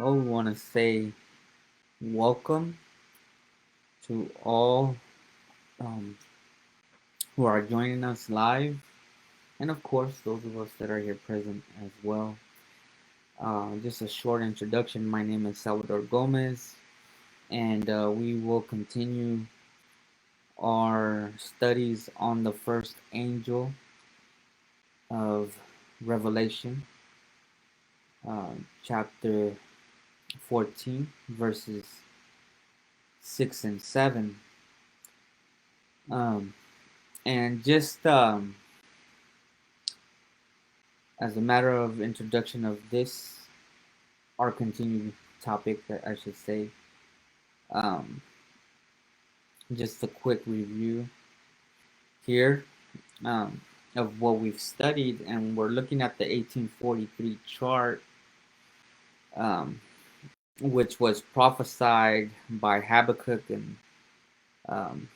Well, we want to say welcome to all um, who are joining us live, and of course, those of us that are here present as well. Just a short introduction. My name is Salvador Gomez, and we will continue our studies on the first angel of Revelation, chapter 14, verses 6 and 7. Um, and just as a matter of introduction of this, our continued topic, I should say, um, just a quick review here um, of what we've studied, and we're looking at the 1843 chart, um, which was prophesied by Habakkuk in um,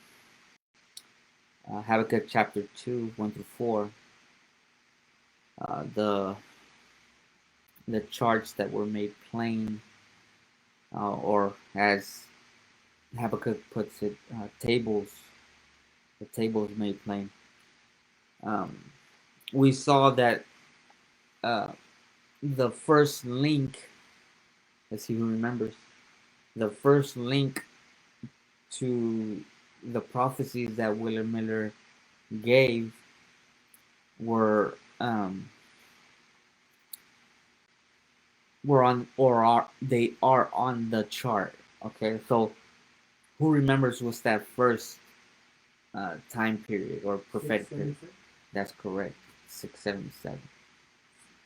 Habakkuk chapter 2, 1 through 4. The charts that were made plain, or as Habakkuk puts it, tables. The tables made plain. Um, we saw that uh, the first link, let's see who remembers, the first link to the prophecies that William Miller gave um, were on, or are they are on the chart. Okay, so who remembers what's that first time period or prophetic period? That's correct, 677.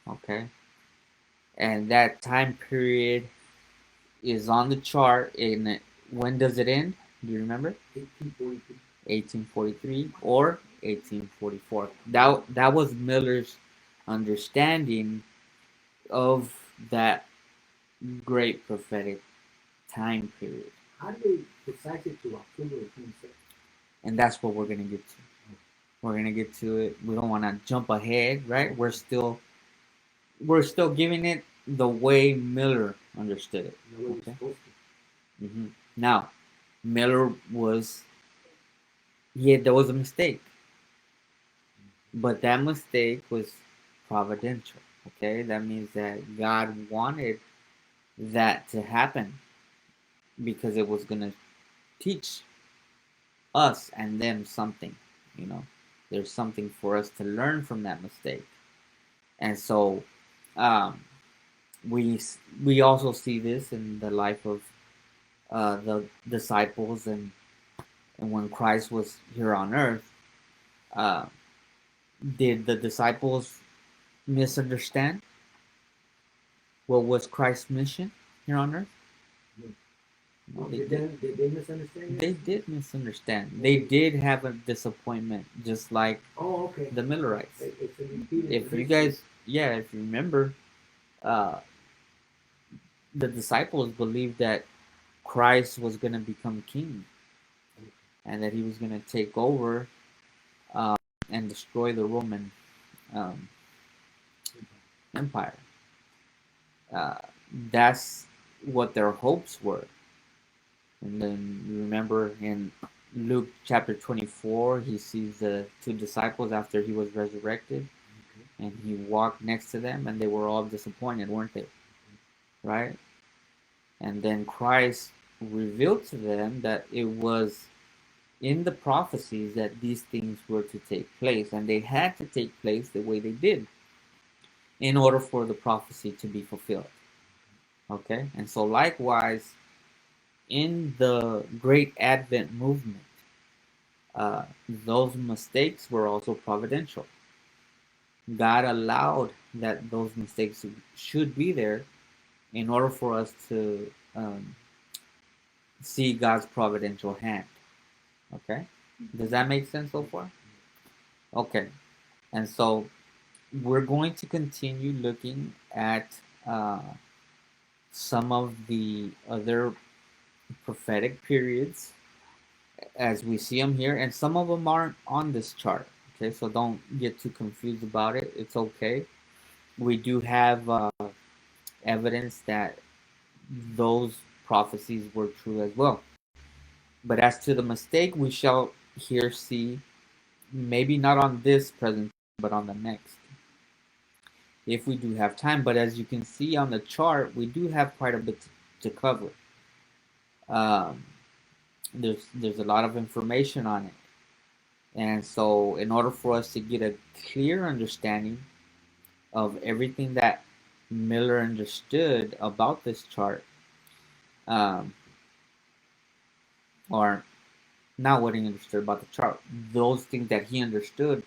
Okay, and that time period is on the chart. In when does it end? Do you remember? 1843. 1843 or 1844. That was Miller's understanding of that great prophetic time period. How do they decide it to October 26th? And that's what we're gonna get to. We're gonna get to it. We don't want to jump ahead, right? We're still giving it the way Miller understood it. The way it's supposed to. Now, Miller was, yeah, there was a mistake, but that mistake was providential. Okay, that means that God wanted that to happen because it was gonna teach us and them something. You know, there's something for us to learn from that mistake, and so um, we we also see this in the life of the disciples, and when Christ was here on earth, uh, did the disciples misunderstand what was Christ's mission here on earth? No, did they misunderstand? They did misunderstand. They did have a disappointment, just like the Millerites. If you guys, yeah, if you remember, uh, the disciples believed that Christ was going to become king and that he was going to take over and destroy the Roman um, Empire. Uh, that's what their hopes were. And then you remember in Luke chapter 24, he sees the two disciples after he was resurrected, and he walked next to them, and they were all disappointed, weren't they? Right? And then Christ revealed to them that it was in the prophecies that these things were to take place, and they had to take place the way they did in order for the prophecy to be fulfilled. Okay? And so, likewise, in the Great Advent movement, those mistakes were also providential. God allowed that those mistakes should be there in order for us to see God's providential hand. Okay? Does that make sense so far? Okay. And so we're going to continue looking at some of the other prophetic periods as we see them here, and some of them aren't on this chart. Okay, so don't get too confused about it. It's okay. We do have evidence that those prophecies were true as well. But as to the mistake, we shall here see, maybe not on this presentation, but on the next, if we do have time. But as you can see on the chart, we do have quite a bit to cover. Um, there's a lot of information on it, and so in order for us to get a clear understanding of everything that Miller understood about this chart, um, or not what he understood about the chart, those things that he understood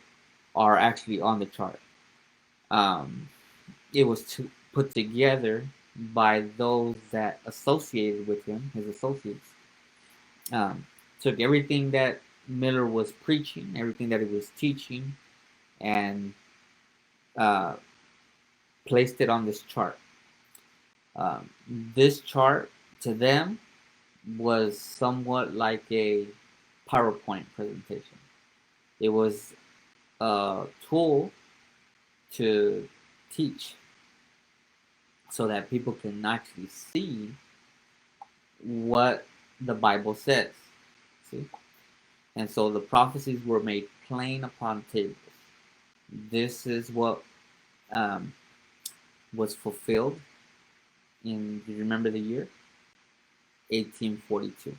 are actually on the chart. Um, it was put together by those that associated with him, his associates. Took everything that Miller was preaching, everything that he was teaching, and uh, placed it on this chart. This chart to them was somewhat like a PowerPoint presentation. It was a tool to teach so that people can actually see what the Bible says. See? And so the prophecies were made plain upon tables. This is what um, was fulfilled in, do you remember the year? 1842.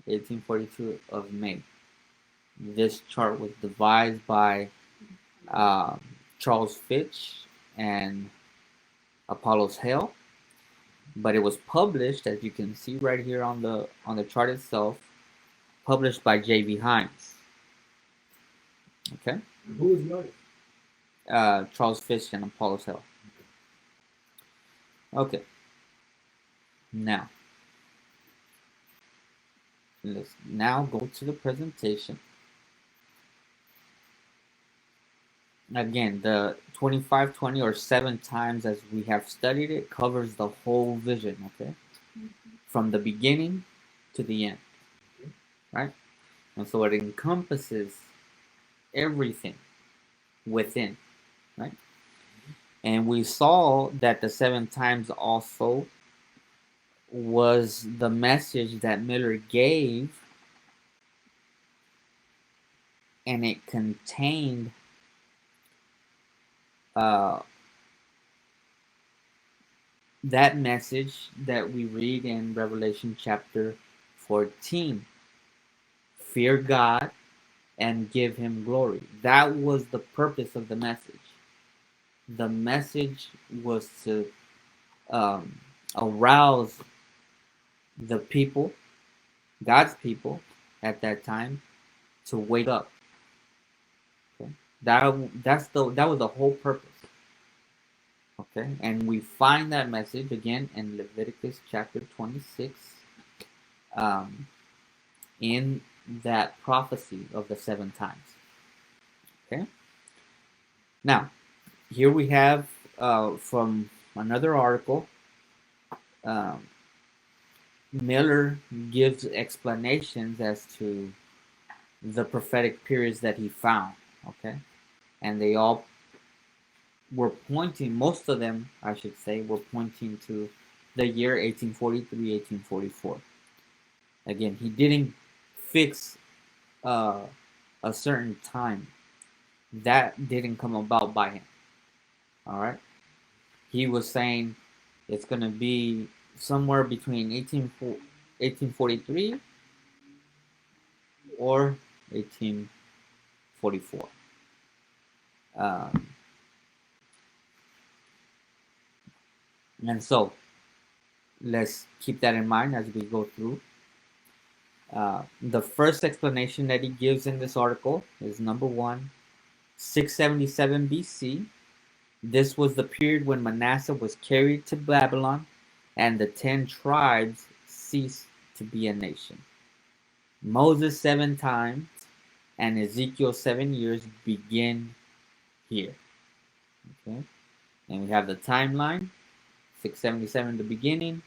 1842 of May. This chart was devised by um, Charles Fitch and Apollos Hale, but it was published, as you can see right here on the chart itself, published by J.V. Hines. Okay. Who was the artist? Charles Fitch and Apollos Hale. Okay. Now, let's now go to the presentation. Again, the 2520 or 7 times as we have studied it covers the whole vision, okay? From the beginning to the end, right? And so it encompasses everything within, right? And we saw that the 7 times also was the message that Miller gave, and it contained that message that we read in Revelation chapter 14. Fear God and give him glory. That was the purpose of the message. The message was to arouse the people, God's people at that time, to wake up. Okay? That was the whole purpose. Okay, and we find that message again in Leviticus chapter 26, in that prophecy of the 7 times. Okay, now here we have from another article. Um, Miller gives explanations as to the prophetic periods that he found. Okay, and they all were pointing, most of them, I should say, were pointing to the year 1843, 1844. Again, he didn't fix uh, a certain time. That didn't come about by him. All right. He was saying it's going to be somewhere between 1843 or 1844. And so let's keep that in mind as we go through. The first explanation that he gives in this article is number 1, 677 BC. This was the period when Manasseh was carried to Babylon and the 10 tribes ceased to be a nation. Moses 7 times and Ezekiel 7 years begin here. Okay, and we have the timeline, 677 the beginning,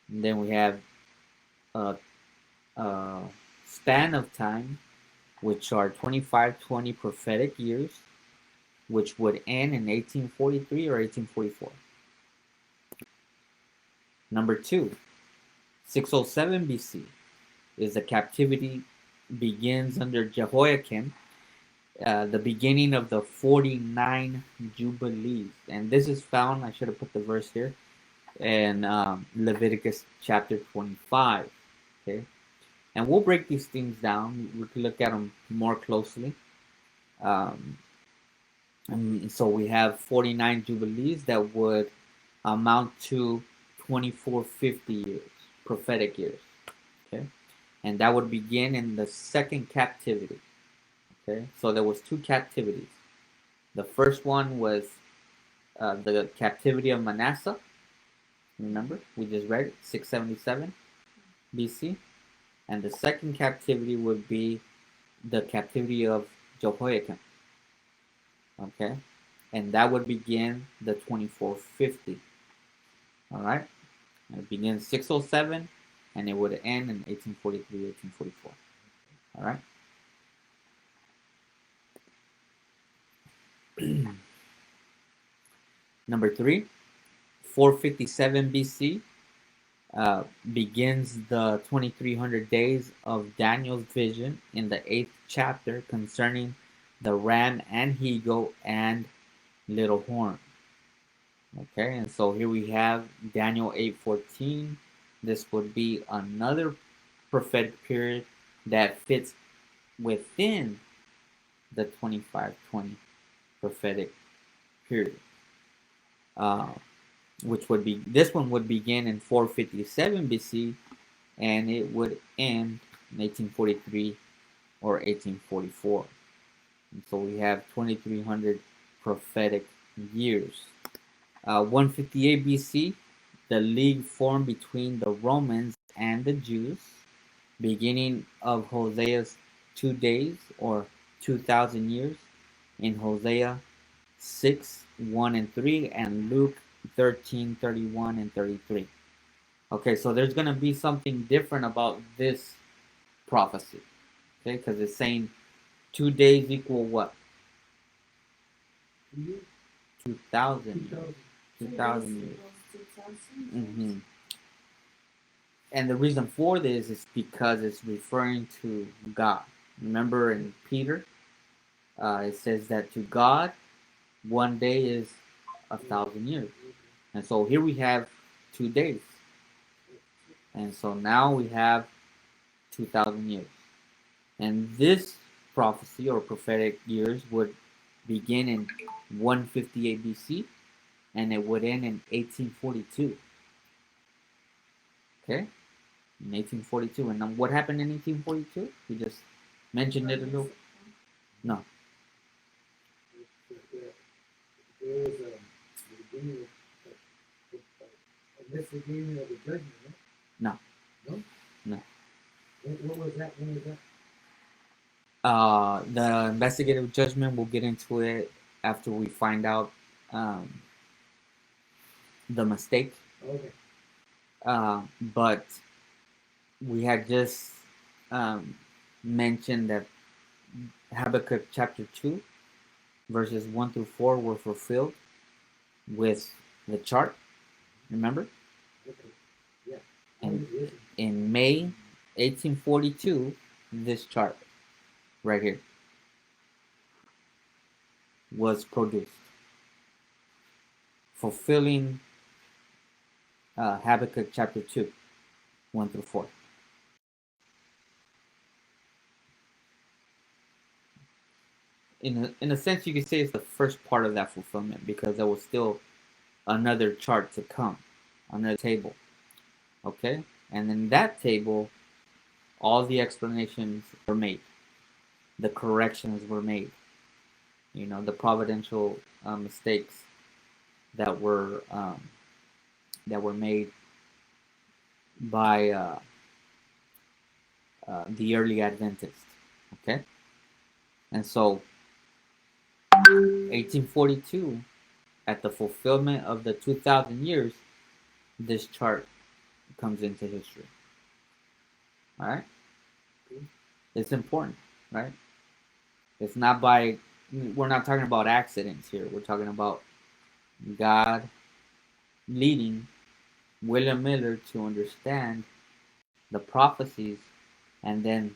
and then we have a span of time, which are 2520 prophetic years, which would end in 1843 or 1844. Number two, 607 BC is the captivity begins under Jehoiakim, the beginning of the 49 Jubilees. And this is found, I should have put the verse here, in Leviticus chapter 25. Okay. And we'll break these things down. We can look at them more closely. Um, and so we have 49 Jubilees that would amount to 2450 years, prophetic years. Okay. And that would begin in the second captivity. Okay. So there was two captivities. The first one was the captivity of Manasseh. Remember, we just read it, 677 BC. And the second captivity would be the captivity of Jehoiakim. Okay, and that would begin the 2450. All right, and it begins 607, and it would end in 1843, 1844. All right. Number three, 457 BC begins the 2300 days of Daniel's vision in the 8th chapter concerning the ram and he-goat and little horn. Okay, and so here we have Daniel 8:14. This would be another prophetic period that fits within the 2520 prophetic period. Uh, which would be this one would begin in 457 BC and it would end in 1843 or 1844. And so we have 2300 prophetic years. 158 BC, the league formed between the Romans and the Jews, beginning of Hosea's 2 days or 2000 years in Hosea 6, 1 and 3, and Luke 13, 31 and 33. Okay, so there's going to be something different about this prophecy. Okay, because it's saying 2 days equal what? 2000 years. 2000 years. Mm-hmm. And the reason for this is because it's referring to God. Remember in Peter, it says that to God, 1 day is 1,000 years. And so here we have 2 days. And so now we have 2,000 years. And this prophecy or prophetic years would begin in 158 BC and it would end in 1842. Okay? In 1842. And what happened in 1842? We just mentioned it a little. No. There was a beginning of the beginning of the judgment, right? No. No? No. What was that? When was that? The investigative judgment, we'll get into it after we find out the mistake. Okay. But we had just mentioned that Habakkuk chapter 2, verses 1 through 4 were fulfilled with the chart. Remember? Okay. Yeah. And in May 1842, this chart right here was produced, fulfilling Habakkuk chapter 2, 1 through 4. In a sense, you could say it's the first part of that fulfillment because there was still another chart to come, another table. Okay? And in that table, all the explanations were made, the corrections were made, the providential mistakes that were made by the early Adventists. Okay? And so 1842, at the fulfillment of the 2,000 years, this chart comes into history. All right? It's important, right? It's not we're not talking about accidents here. We're talking about God leading William Miller to understand the prophecies, and then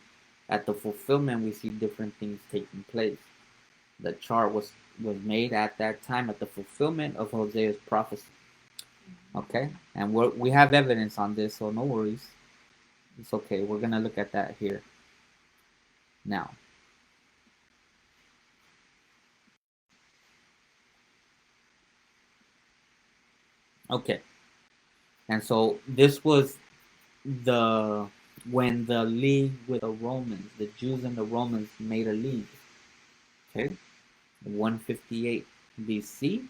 at the fulfillment we see different things taking place. The chart was made at that time at the fulfillment of Hosea's prophecy. Okay, and we have evidence on this, so no worries. It's okay. We're gonna look at that here now. Okay, and so this was the when the league with the Romans, the Jews and the Romans made a league. Okay, 158 BC,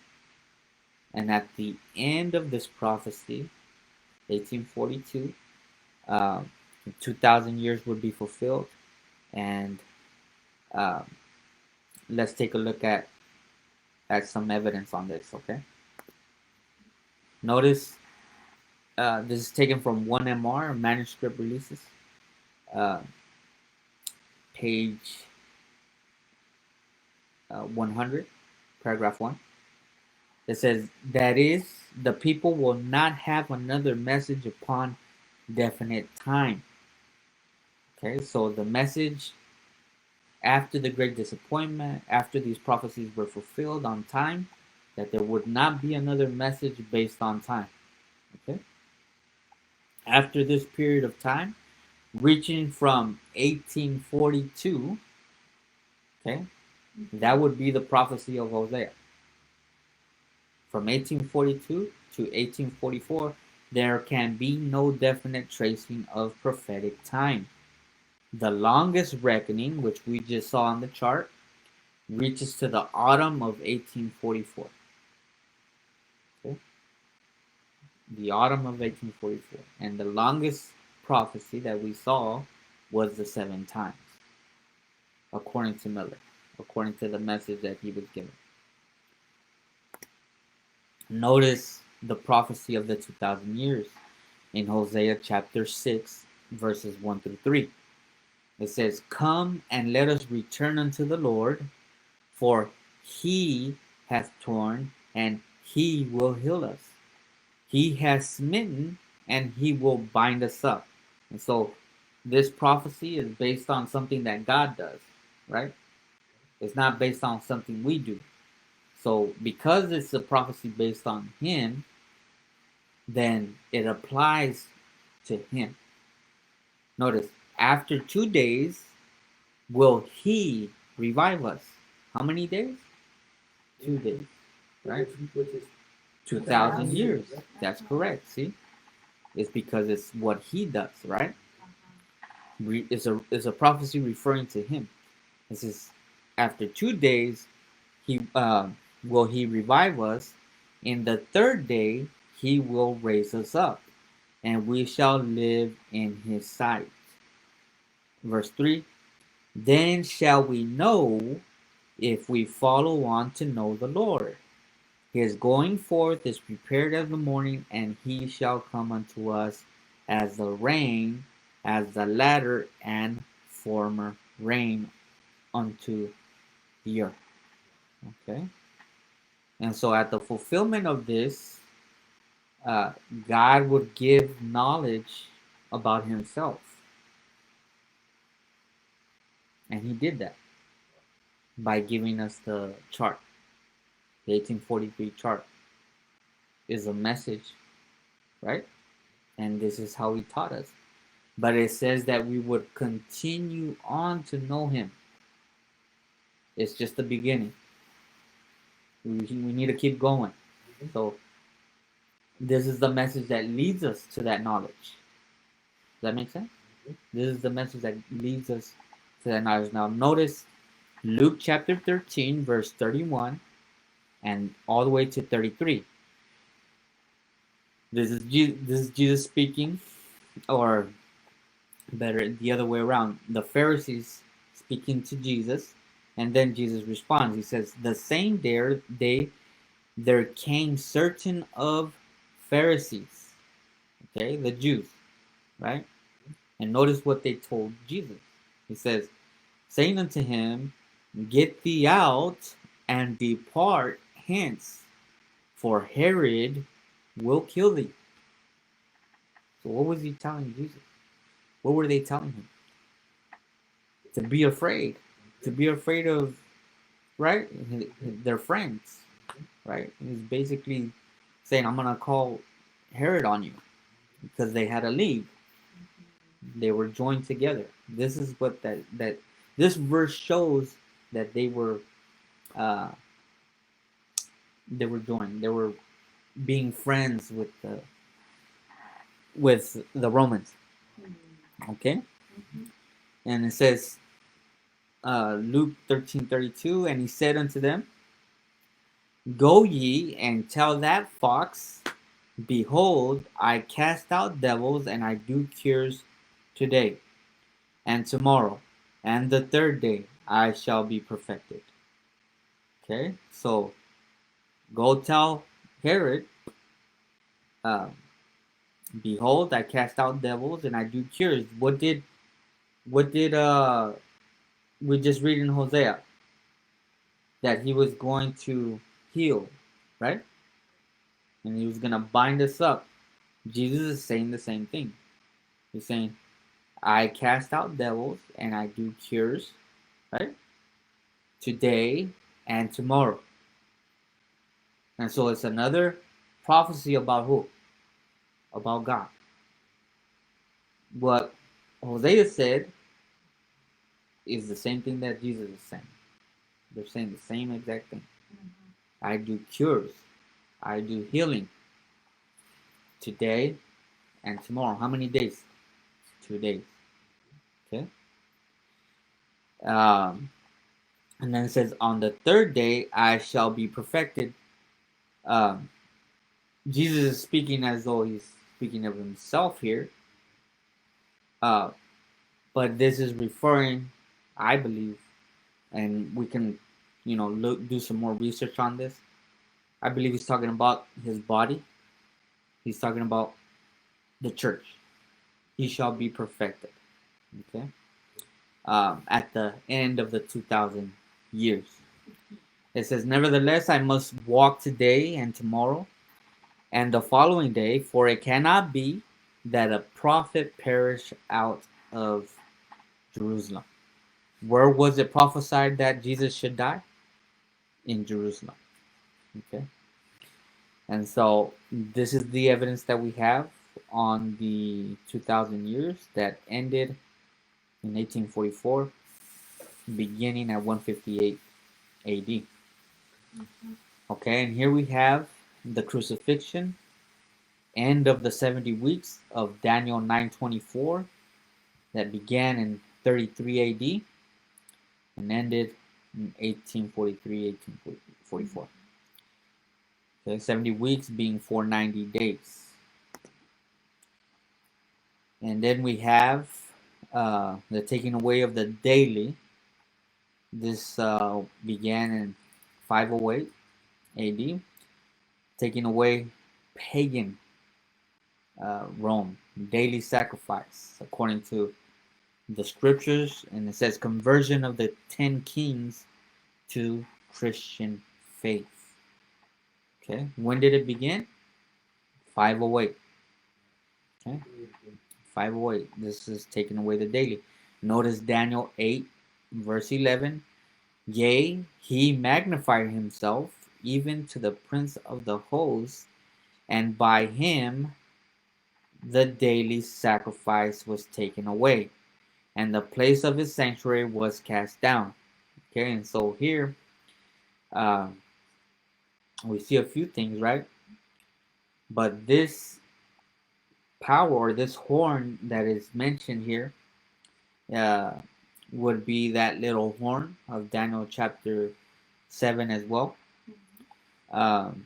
and at the end of this prophecy, 1842, 2,000 years would be fulfilled, and um, let's take a look at some evidence on this. Okay, notice this is taken from 1MR manuscript releases, uh, page 100, paragraph 1. It says, that is, the people will not have another message upon definite time. Okay, so the message after the great disappointment, after these prophecies were fulfilled on time, that there would not be another message based on time. Okay, after this period of time, reaching from 1842, okay, that would be the prophecy of Hosea. From 1842 to 1844, there can be no definite tracing of prophetic time. The longest reckoning, which we just saw on the chart, reaches to the autumn of 1844. Okay? The autumn of 1844. And the longest prophecy that we saw was the 7 times, according to Miller, according to the message that he was given. Notice the prophecy of the 2,000 years in Hosea chapter 6, verses 1 through 3. It says, come and let us return unto the Lord, for he hath torn and he will heal us. He has smitten and he will bind us up. And so this prophecy is based on something that God does, right? It's not based on something we do. So because it's a prophecy based on him, then it applies to him. Notice, after 2 days will he revive us. How many days? 2 days, right? Which is 2,000 years. That's correct. See, it's because it's what he does, right? It's a prophecy referring to him. This is after 2 days he will he revive us. In the third day he will raise us up, and we shall live in his sight. Verse 3. Then shall we know if we follow on to know the Lord. His going forth is prepared as the morning, and he shall come unto us as the rain, as the latter and former rain unto the earth. Okay? And so at the fulfillment of this, God would give knowledge about himself. And he did that by giving us the chart. The 1843 chart is a message, right? And this is how he taught us. But it says that we would continue on to know him. It's just the beginning. We need to keep going. So this is the message that leads us to that knowledge. Does that make sense? This is the message that leads us to that knowledge. Now notice Luke chapter 13, verse 31, and all the way to 33. This is Jesus speaking, or better, the other way around. The Pharisees speaking to Jesus, and then Jesus responds. He says, the same day there came certain of Pharisees, okay, the Jews, right? And notice what they told Jesus. He says, saying unto him, get thee out and depart hence, for Herod will kill thee. So what was he telling Jesus? What were they telling him? To be afraid. To be afraid of, right? Their friends, right? He's basically saying, I'm going to call Herod on you because they had a league. They were joined together. This is what that this verse shows that uh, they were joined. They were being friends with the Romans. Okay, and it says Luke 13:32, and he said unto them, Go ye and tell that fox, Behold, I cast out devils and I do cures today and tomorrow, and the third day I shall be perfected. Okay, so go tell Herod, uh, Behold, I cast out devils and I do cures. What did we just read in Hosea? That he was going to heal, right? And he was gonna bind us up. Jesus is saying the same thing. He's saying, I cast out devils and I do cures, right? Today and tomorrow. And so it's another prophecy about who? About God. What Hosea said is the same thing that Jesus is saying. They're saying the same exact thing. I do cures. I do healing today and tomorrow. How many days? 2 days. Okay. Um, and then it says, on the third day I shall be perfected. Um, Jesus is speaking as though he's speaking of himself here. Uh, but this is referring, I believe, and we can, do some more research on this. I believe he's talking about his body. He's talking about the church. He shall be perfected. Okay. At the end of the 2,000 years. It says, Nevertheless, I must walk today and tomorrow and the following day, for it cannot be that a prophet perish out of Jerusalem. Where was it prophesied that Jesus should die? In Jerusalem. Okay. And so this is the evidence that we have on the 2,000 years that ended in 1844, beginning at 158 AD. Okay, and here we have the crucifixion, end of the 70 weeks of Daniel 9:24 that began in 33 AD and ended in 1843, 1844. Okay, 70 weeks being 490 days. And then we have the taking away of the daily. This began in 508 AD, taking away pagan Rome, daily sacrifice, according to the scriptures. And it says conversion of the 10 kings to Christian faith. Okay, when did it begin? 508. Okay, 508. This is taking away the daily. Notice Daniel 8, verse 11. Yea, he magnified himself even to the prince of the host, and by him the daily sacrifice was taken away, and the place of his sanctuary was cast down. Okay, and so here uh, we see a few things, right? But this power or this horn that is mentioned here uh, would be that little horn of Daniel chapter 7 as well. Um,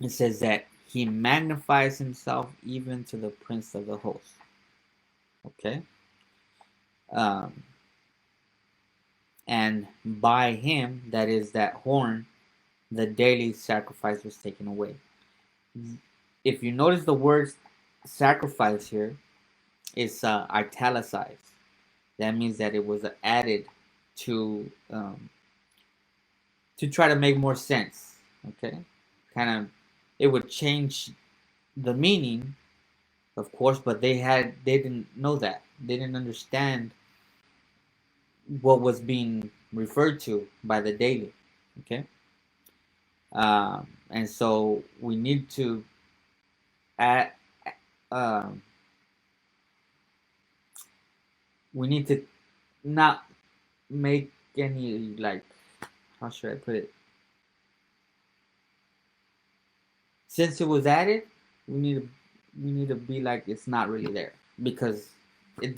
it says that he magnifies himself even to the prince of the host. Okay. Um, and by him, that is that horn, the daily sacrifice was taken away. If you notice the word sacrifice here, it's italicized. That means that it was added to try to make more sense. Okay, kind of, it would change the meaning, of course, but they didn't know that. They didn't understand what was being referred to by the daily. Okay, and so we need to add, um, we need to not make any, like, how should I put it? Since it was added, we need to be like it's not really there, because it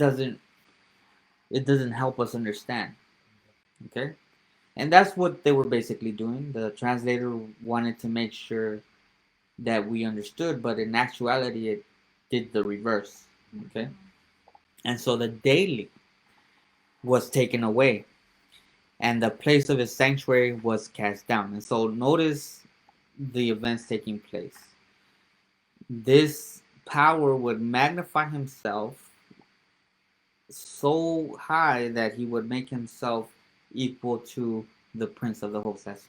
doesn't help us understand. Okay, and that's what they were basically doing. The translator wanted to make sure that we understood, but in actuality, it did the reverse. Okay, and so the daily was taken away, and the place of his sanctuary was cast down. And so notice the events taking place. This power would magnify himself so high that he would make himself equal to the Prince of the host. That's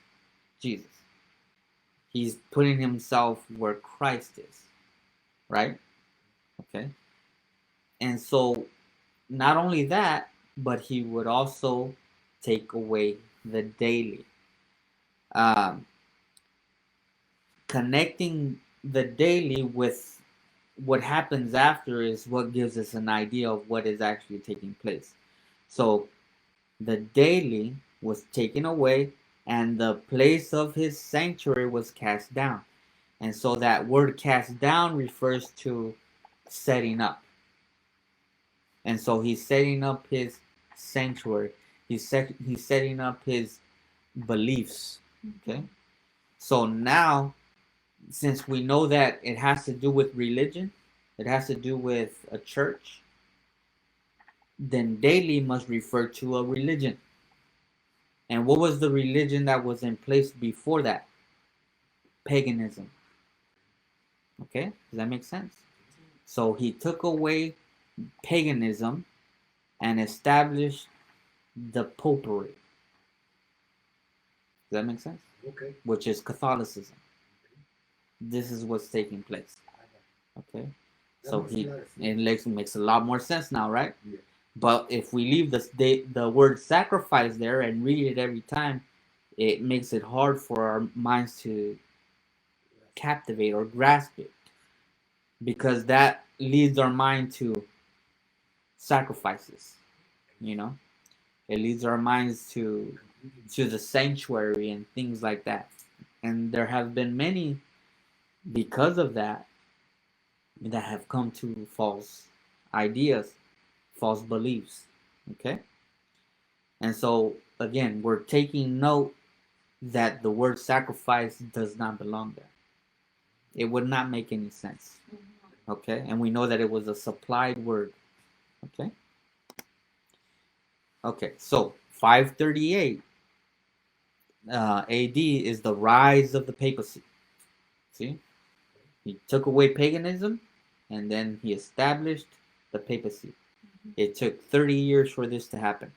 Jesus. He's putting himself where Christ is, right? Okay. And so not only that, but he would also take away the daily. Um, Connecting the daily with what happens after is what gives us an idea of what is actually taking place. So the daily was taken away, and the place of his sanctuary was cast down. And so that word cast down refers to setting up. And so he's setting up his sanctuary. He's setting up his beliefs. Okay. So now, since we know that it has to do with religion, it has to do with a church, then daily must refer to a religion. And what was the religion that was in place before that? Paganism. Okay, does that make sense? So he took away paganism and established the popery. Does that make sense? Okay. Which is Catholicism. This is what's taking place. Okay, so makes a lot more sense now, right? Yeah. But if we leave the word sacrifice there and read it every time, it makes it hard for our minds to captivate or grasp it, because that leads our mind to sacrifices. You know, it leads our minds to the sanctuary and things like that. And there have been many, because of that, that have come to false ideas, false beliefs. Okay, and so again, we're taking note that the word sacrifice does not belong there. It would not make any sense. Okay, and we know that it was a supplied word. Okay. Okay, so 538 AD is the rise of the papacy. See, he took away paganism, and then he established the papacy. It took 30 years for this to happen.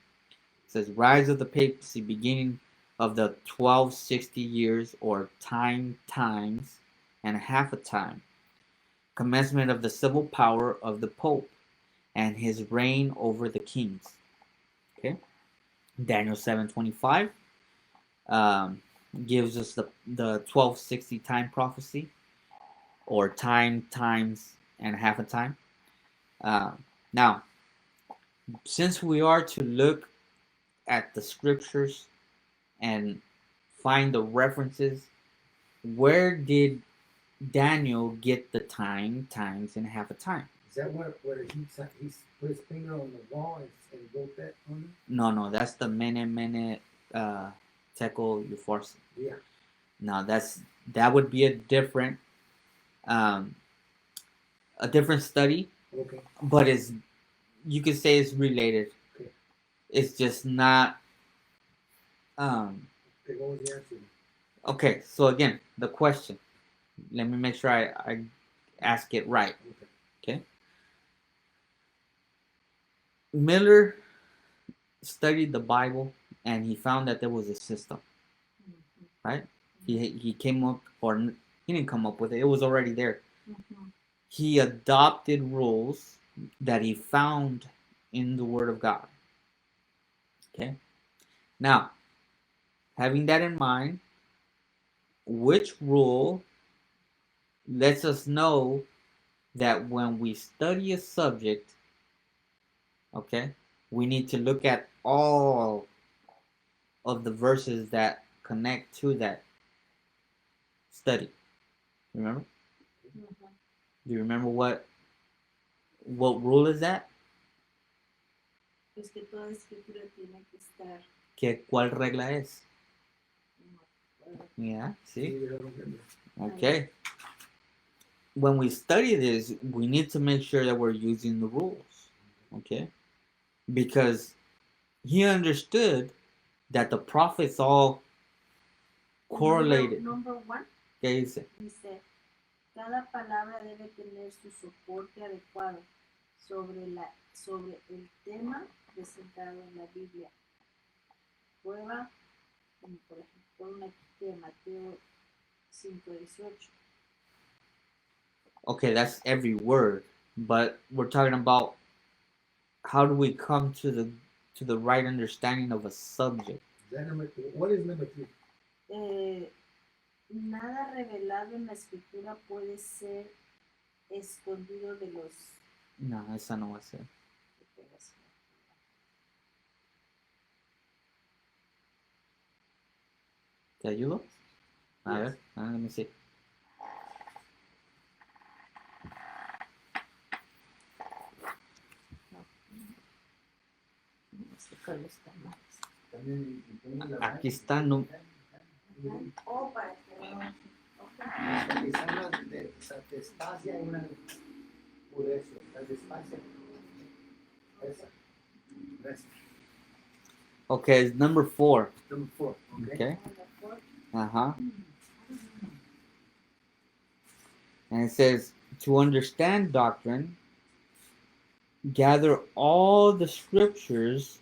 It says rise of the papacy, beginning of the 1260 years, or times and a half a time. Commencement of the civil power of the Pope and his reign over the kings. Okay, Daniel 7:25 um, gives us the 1260 time prophecy, or times and a half a time. Uh, Now, since we are to look at the scriptures and find the references, where did Daniel get the times and a half a time? Is that where he put his finger on the wall and wrote that on it? No, that's the mene tekel upharsin. Yeah. Now that would be um, a different study. Okay. But you could say it's related. Okay. It's just not. Um, Okay, what was the answer? okay, so again, the question. Let me make sure I ask it right. Okay. Miller studied the Bible, and he found that there was a system. Right? He came up, or he didn't come up with it. It was already there. he adopted rules that he found in the Word of God. Okay? Now, having that in mind, which rule lets us know that when we study a subject, okay, we need to look at all of the verses that connect to that study. Remember? Do you remember what rule is that? Es que toda escritura tiene que estar. ¿Cuál regla es? Yeah, see? Okay. When we study this, we need to make sure that we're using the rules. Okay? Because he understood that the prophets all correlated. Number one. ¿Qué dice? Dice, cada palabra debe tener su soporte adecuado sobre el tema presentado en la Biblia. Prueba, como por ejemplo, una de Mateo 5:18. Okay, that's every word, but we're talking about how do we come to the right understanding of a subject. What is number 3? Nada revelado en la escritura puede ser escondido de los. No, esa no va a ser. ¿Te ayudo? A ver, let me see. Aquí está, no. Oh, para que no. Quizás la despacia y una pureza. La despacia. Esa. Okay, it's number 4. Number 4. Okay. Uh-huh. And it says, to understand doctrine, gather all the scriptures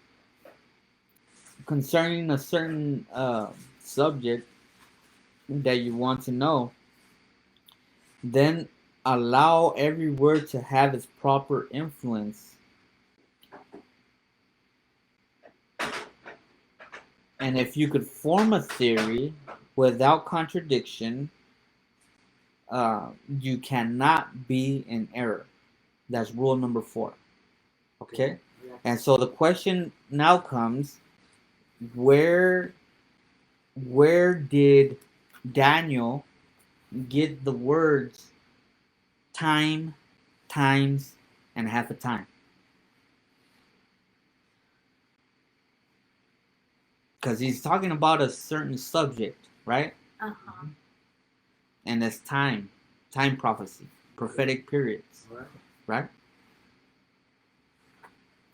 concerning a certain subject that you want to know, then allow every word to have its proper influence. And if you could form a theory without contradiction, you cannot be in error. That's rule number 4. Okay? And so the question now comes, where did Daniel get the words time, times, and half a time? Because he's talking about a certain subject, right? Uh-huh. And it's time prophecy, prophetic periods, right?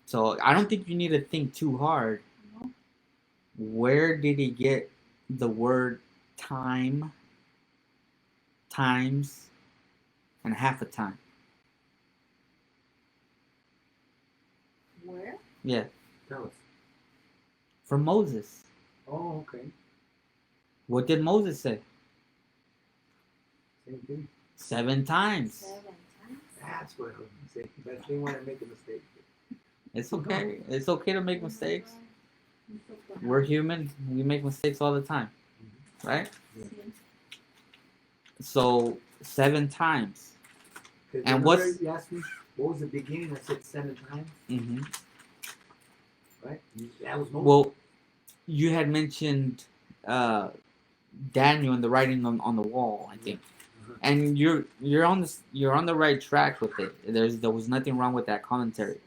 So I don't think you need to think too hard. No. Where did he get the word time, times, and half a time? Where? Yeah. Tell us. From Moses. Oh, okay. What did Moses say? Same thing. 7 times. 7 times. That's what I was saying. But they want to make a mistake. It's okay. It's okay to make mistakes. We're human. We make mistakes all the time. Right? Yeah. So 7 times. And what's you asked me what was the beginning? I said 7 times. Mm-hmm. Right? That was Moses. Well, you had mentioned Daniel and the writing on the wall, I think. And you're on the right track with it. There was nothing wrong with that commentary.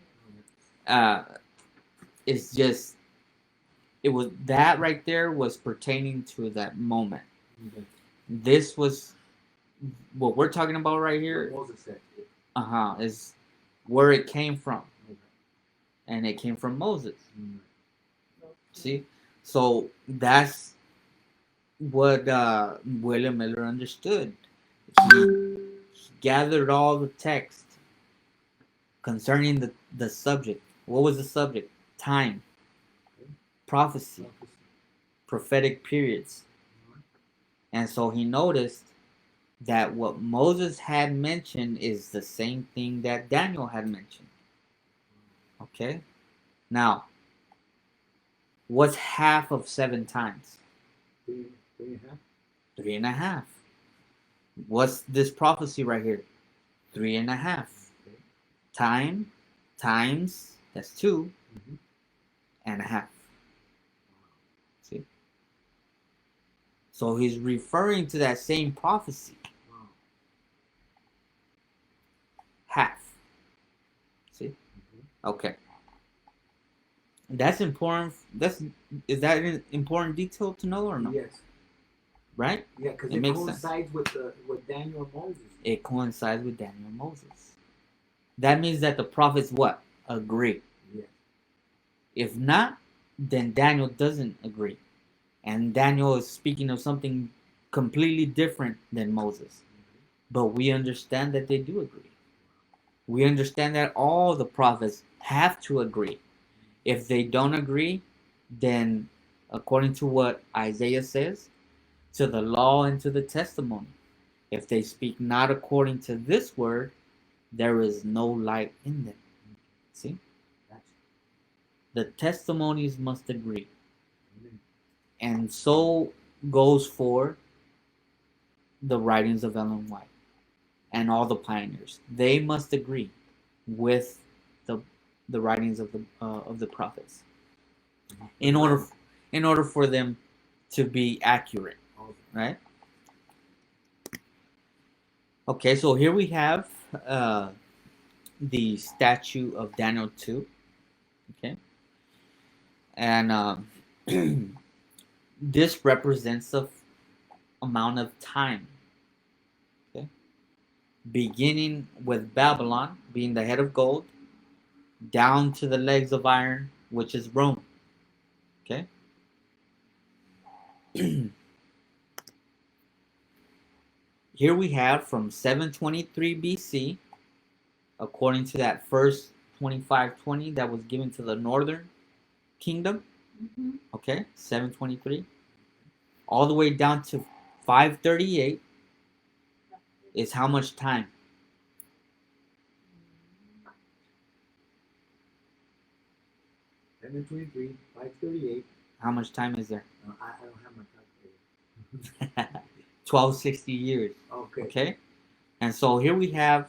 It's just it was that right there was pertaining to that moment. Okay. This was what we're talking about right here. What Moses said. Is where it came from. Okay. And it came from Moses. Mm. See? So that's what William Miller understood. He gathered all the text concerning the subject. What was the subject? Time, prophecy, prophetic periods. And so he noticed that what Moses had mentioned is the same thing that Daniel had mentioned. Okay? Now, what's half of 7 times? Three and a half. 3.5. What's this prophecy right here? 3.5. Okay. Times, that's 2 Mm-hmm. and a half. See? So he's referring to that same prophecy. Wow. Half. See? Mm-hmm. Okay. That's important. Is that an important detail to know or no? Yes. Right? Yeah, because It it makes coincides with Daniel and Moses. It coincides with Daniel and Moses. That means that the prophets what? Agree. Yes. If not, then Daniel doesn't agree. And Daniel is speaking of something completely different than Moses. But we understand that they do agree. We understand that all the prophets have to agree. If they don't agree, then according to what Isaiah says, to the law and to the testimony, if they speak not according to this word, there is no light in them. See? The testimonies must agree. And so goes for the writings of Ellen White and all the pioneers. They must agree with the writings of the prophets in order for them to be accurate, right? Okay, so here we have the statue of Daniel 2. Okay, and this represents the amount of time. Okay, beginning with Babylon being the head of gold, down to the legs of iron, which is Rome. Okay. Here we have from 723 BC, according to that first 2520 that was given to the northern kingdom. Mm-hmm. Okay, 723, all the way down to 538 is how much time? 723, 538. How much time is there? I don't have my calculator. 1260 years. Okay. Okay, and so here we have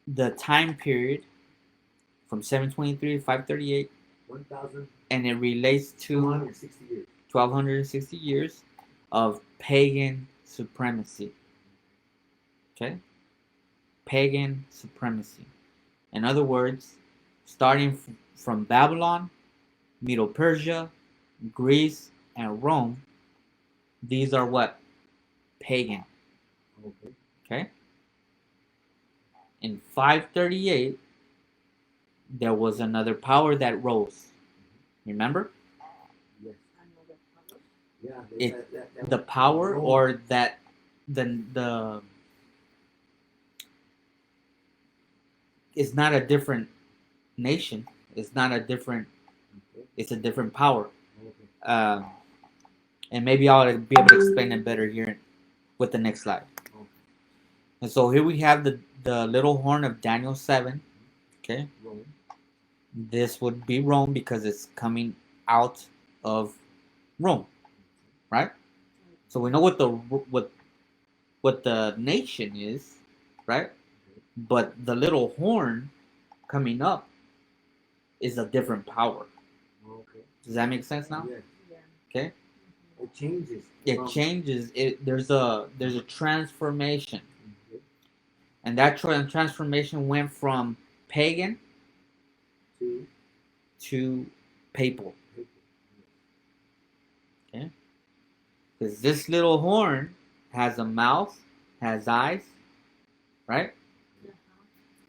the time period from 723 to 538, 1,000. and it relates to 260 years. 1260 years of pagan supremacy. Okay? Pagan supremacy. In other words, starting from Babylon, Medo Persia, Greece, and Rome, these are what? Pagan. Okay. Okay? In 538, there was another power that rose. Remember? Yes. Yeah. That the power or that the it's not a different nation. It's not a different. Okay. It's a different power. Okay. And maybe I'll be able to explain it better here with the next slide. Okay. And so here we have the little horn of Daniel 7. Okay. Rome. This would be Rome because it's coming out of Rome, right? So we know what the nation is, right? But the little horn coming up is a different power. Okay. Does that make sense now? Yes. Yeah. Okay. It changes. It changes. There's a transformation, Okay. and that transformation went from pagan to papal. Okay. Because this little horn has a mouth, has eyes, right?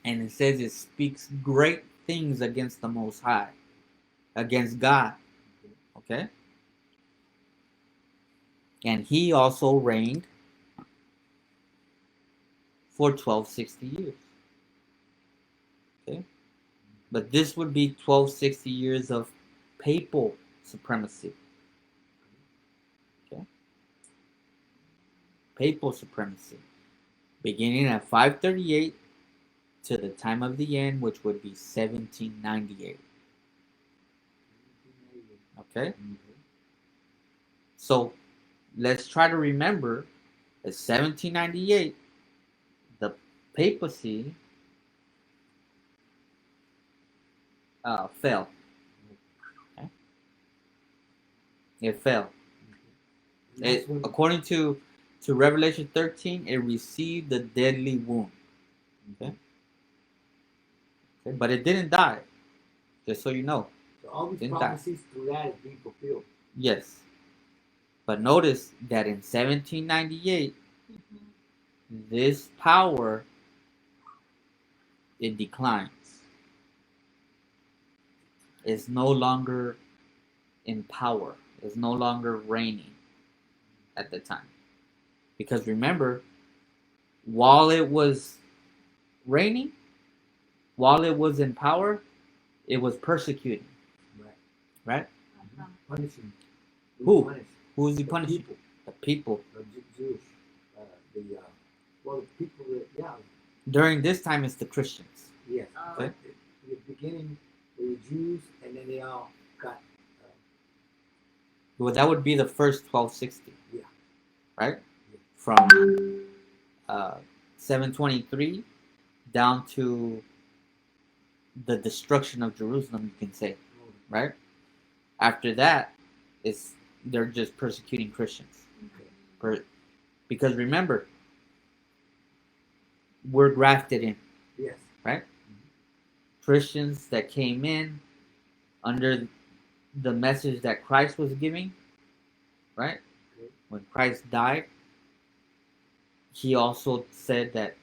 And it says it speaks great things against the Most High, against God. Okay? And he also reigned for 1260 years. Okay? But this would be 1260 years of papal supremacy. Okay? papal supremacy, beginning at 538 to the time of the end, which would be 1798. Okay? So let's try to remember that 1798, the papacy fell. Okay? It fell. According to Revelation 13, it received a deadly wound. Okay? Okay? But it didn't die, just so you know. So all these Didn't prophecies through that is being fulfilled. Yes. But notice that in 1798, this power, it declines. It's no longer in power. It's no longer reigning at the time. Because remember, while it was reigning, while it was in power, it was persecuting. Right. Right? Punishing. Who? Who is he punishing? People. The people. The Jewish. The people that, yeah. During this time, it's the Christians. Yes. Okay. In the beginning, they were Jews, and then they all got. Well, that would be the first 1260. Yeah. Right? Yeah. From 723 down to the destruction of Jerusalem, you can say. Right? After that, they're just persecuting Christians. Okay. Because remember, we're grafted in. Yes. Right? Christians that came in under the message that Christ was giving, right? Okay. When Christ died, he also said that,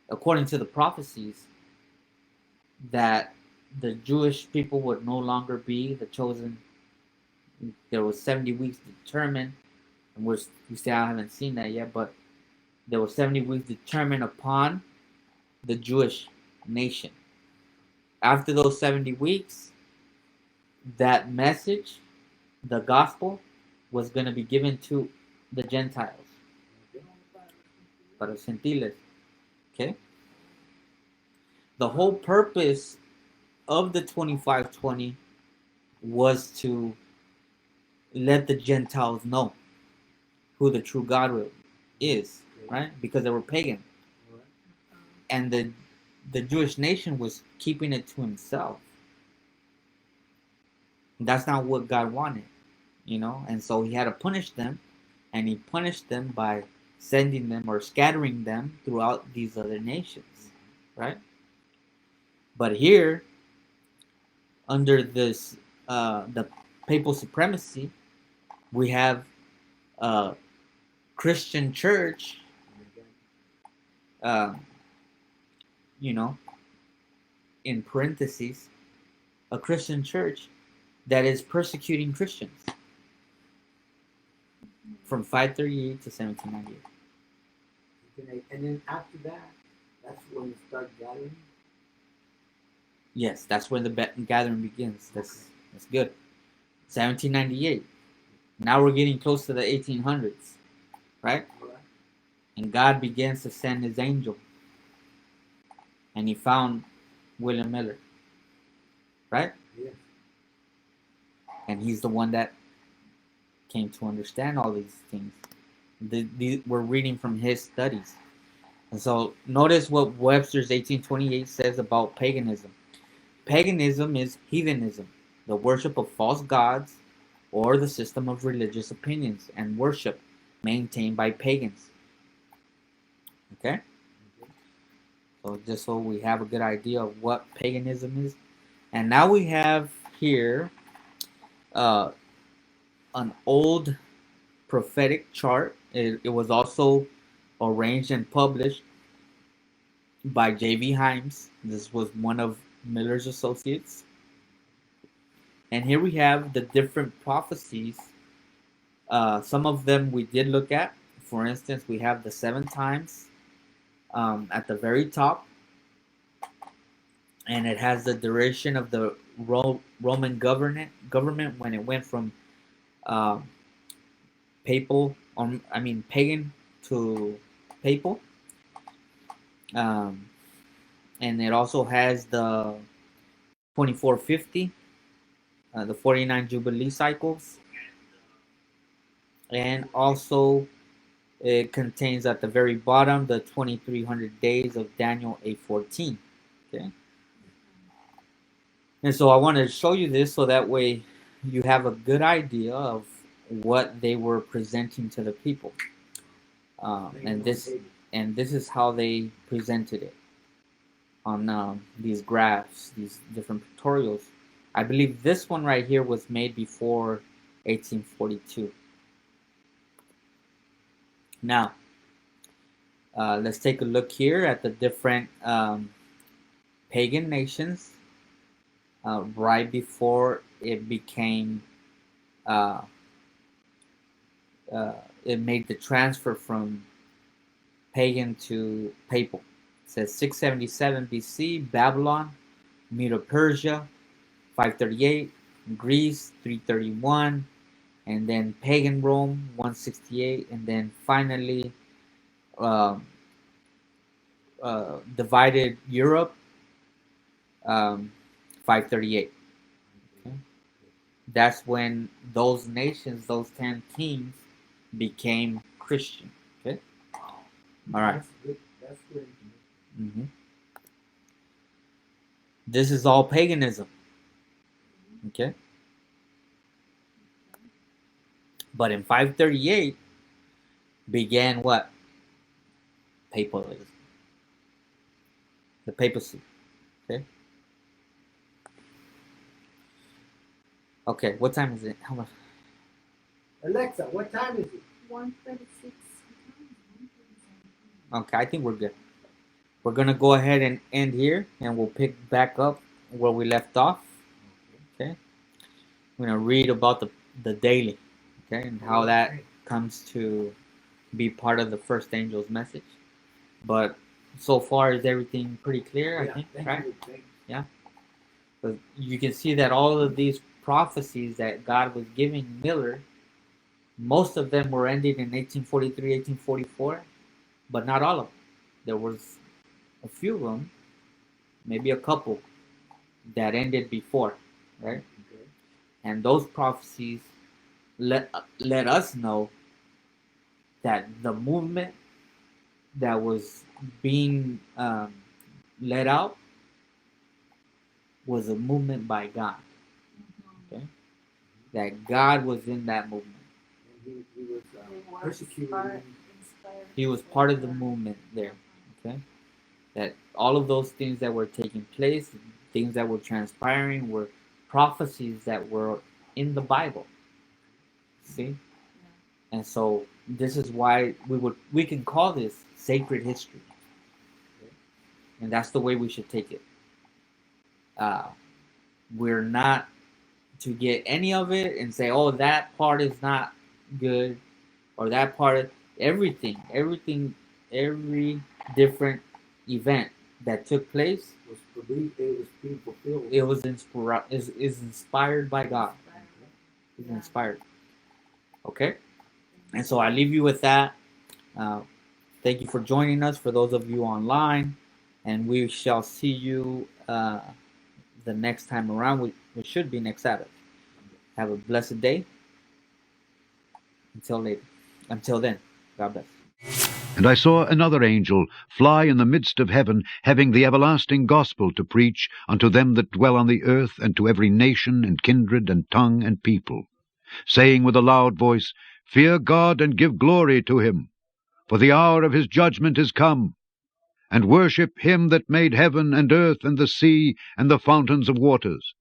according to the prophecies, that the Jewish people would no longer be the chosen. There was 70 weeks determined, and we still haven't seen that yet, but there were 70 weeks determined upon the Jewish nation. After those 70 weeks, that message, the gospel, was going to be given to the Gentiles. Para los gentiles. Okay? The whole purpose of the 2520 was to let the Gentiles know who the true God is, right? Because they were pagan. And the Jewish nation was keeping it to himself. That's not what God wanted, you know? And so he had to punish them, and he punished them by sending them or scattering them throughout these other nations, right? But here, under this, the papal supremacy, we have a Christian church, you know, in parentheses, a Christian church that is persecuting Christians from 538 to 1798. And then after that, that's when you start gathering? Yes, that's when the gathering begins. That's good. 1798. Now we're getting close to the 1800s, right? And God begins to send his angel. And he found William Miller, right? Yes. And he's the one that came to understand all these things. We're reading from his studies. And so notice what Webster's 1828 says about paganism. Paganism is heathenism, the worship of false gods, or the system of religious opinions and worship maintained by pagans. Okay? So just so we have a good idea of what paganism is. And now we have here an old prophetic chart. It was also arranged and published by J.V. Himes. This was one of Miller's associates. And here we have the different prophecies. Some of them we did look at. For instance, we have the 7 times at the very top. And it has the duration of the Roman government when it went from pagan to papal. Um, and it also has the 2450, the 49 Jubilee cycles, and also it contains at the very bottom the 2300 days of Daniel 8:14. Okay, and so I wanted to show you this so that way you have a good idea of what they were presenting to the people, and this is how they presented it on these graphs, these different pictorials. I believe this one right here was made before 1842. Now, let's take a look here at the different pagan nations right before it became, uh, it made the transfer from pagan to papal. It says 677 BC, Babylon, Medo-Persia, 538, Greece, 331, and then pagan Rome, 168, and then finally um, divided Europe, 538. Okay? That's when those nations, those 10 kings, became Christian. Okay. All right. That's good. Mm-hmm. This is all paganism. Okay. But in 538 began what? Papalism. The papacy. Okay. Okay. What time is it? How much? Alexa, what time is it? 1:36. Okay, I think we're good. We're gonna go ahead and end here, and we'll pick back up where we left off. Okay. We're gonna read about the daily, okay, and how that comes to be part of the first angel's message. But so far, is everything pretty clear? I think, right? Yeah. But you can see that all of these prophecies that God was giving Miller, most of them were ended in 1843, 1844, but not all of them. There was a few of them, maybe a couple, that ended before, right? Okay. And those prophecies let us know that the movement that was being let out was a movement by God. Okay, that God was in that movement. And he was persecuted. He was part of the movement there. Okay, that all of those things that were taking place, things that were transpiring, were prophecies that were in the Bible. See, and so this is why we can call this sacred history, and that's the way we should take it. We're not to get any of it and say, "Oh, that part is not good," or that part of everything, every different event that took place Was believed it was being fulfilled. it was is inspired by God. It's inspired. Okay, and so I leave you with that. Uh, thank you for joining us. For those of you online, and we shall see you the next time around. We should be next Sabbath. Have a blessed day. Until later. Until then, God bless. And I saw another angel fly in the midst of heaven, having the everlasting gospel to preach unto them that dwell on the earth, and to every nation, and kindred, and tongue, and people, saying with a loud voice, Fear God, and give glory to him, for the hour of his judgment is come, and worship him that made heaven, and earth, and the sea, and the fountains of waters.